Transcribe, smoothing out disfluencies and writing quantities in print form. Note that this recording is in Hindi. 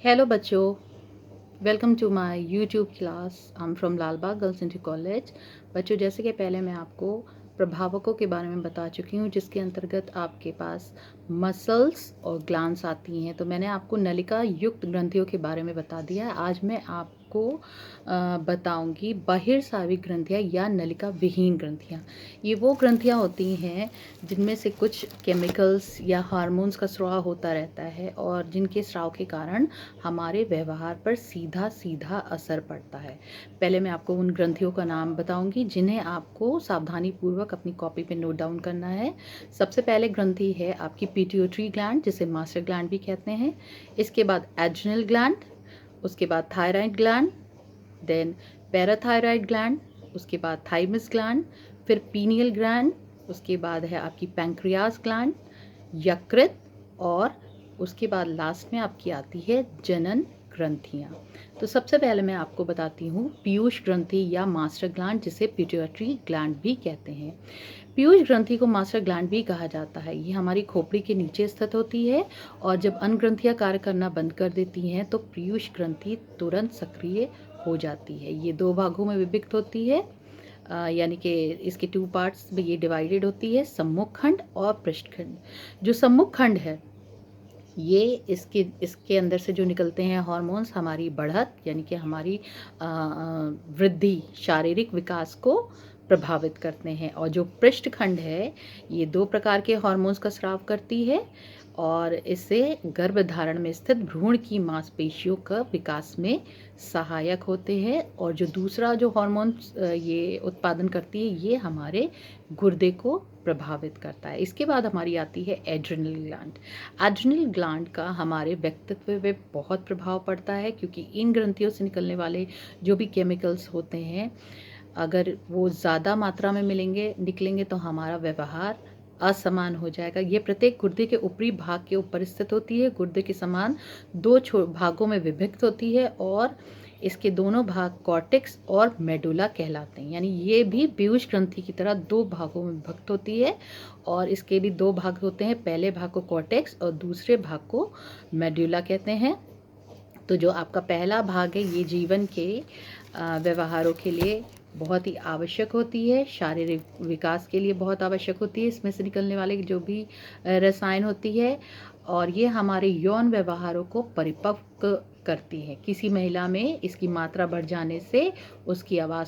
हेलो बच्चों, welcome to my YouTube class. I am from Lalbagh girls inter college. बच्चों, जैसे कि पहले मैं आपको प्रभावकों के बारे में बता चुकी हूँ, जिसके अंतर्गत आपके पास मसल्स और ग्लैंड्स आती हैं। तो मैंने आपको नलिका युक्त ग्रंथियों के बारे में बता दिया है। आज मैं आपको बताऊंगी बहिर्स्रावी ग्रंथियाँ या नलिका विहीन ग्रंथियाँ। ये वो ग्रंथियाँ होती हैं जिनमें से कुछ केमिकल्स या हार्मोन्स का स्राव होता रहता है और जिनके स्राव के कारण हमारे व्यवहार पर सीधा सीधा असर पड़ता है। पहले मैं आपको उन ग्रंथियों का नाम बताऊंगी जिन्हें आपको सावधानी पूर्वक अपनी कॉपी पे नोट डाउन करना है। सबसे पहले ग्रंथि है आपकी पिट्यूटरी ग्लैंड, जिसे मास्टर ग्लैंड भी कहते हैं। इसके बाद एड्रिनल ग्लैंड, उसके बाद thyroid gland, then parathyroid gland, उसके बाद थाइमस ग्लैंड, फिर पीनियल ग्लैंड, उसके बाद है आपकी पैंक्रियास ग्लैंड, यकृत, और उसके बाद लास्ट में आपकी आती है जनन ग्रंथियाँ। तो सबसे पहले मैं आपको बताती हूँ पीयूष ग्रंथि या मास्टर ग्लैंड, जिसे पिट्यूटरी ग्लैंड भी कहते हैं। पीयूष ग्रंथि को मास्टर ग्लैंड भी कहा जाता है। ये हमारी खोपड़ी के नीचे स्थित होती है और जब अन्य ग्रंथियाँ कार्य करना बंद कर देती हैं तो पीयूष ग्रंथि तुरंत सक्रिय हो जाती है। ये दो भागों में विभक्त होती है, यानी कि इसके टू पार्ट्स में ये डिवाइडेड होती है, सम्मुख खंड और पृष्ठ खंड। जो सम्मुख खंड है ये इसके अंदर से जो निकलते हैं हार्मोन्स हमारी बढ़त यानी कि हमारी वृद्धि, शारीरिक विकास को प्रभावित करते हैं। और जो पृष्ठ खंड है ये दो प्रकार के हार्मोन्स का स्राव करती है और इससे गर्भधारण में स्थित भ्रूण की मांसपेशियों का विकास में सहायक होते हैं। और जो दूसरा जो हार्मोन ये उत्पादन करती है ये हमारे गुर्दे को प्रभावित करता है। इसके बाद हमारी आती है एड्रिनल ग्लैंड। एड्रिनल ग्लैंड का हमारे व्यक्तित्व पे बहुत प्रभाव पड़ता है, क्योंकि इन ग्रंथियों से निकलने वाले जो भी केमिकल्स होते हैं अगर वो ज़्यादा मात्रा में निकलेंगे तो हमारा व्यवहार असमान हो जाएगा। ये प्रत्येक गुर्दे के ऊपरी भाग के ऊपर स्थित होती है, गुर्दे के समान दो भागों में विभक्त होती है और इसके दोनों भाग कॉर्टेक्स और मेडुला कहलाते हैं। यानी ये भी पीयूष ग्रंथि की तरह दो भागों में विभक्त होती है और इसके भी दो भाग होते हैं, पहले भाग को कॉर्टेक्स और दूसरे भाग को मेडुला कहते हैं। तो जो आपका पहला भाग है ये जीवन के व्यवहारों के लिए बहुत ही आवश्यक होती है, शारीरिक विकास के लिए बहुत आवश्यक होती है। इसमें से निकलने वाले जो भी रसायन होती है और ये हमारे यौन व्यवहारों को परिपक्व करती है। किसी महिला में इसकी मात्रा बढ़ जाने से उसकी आवाज़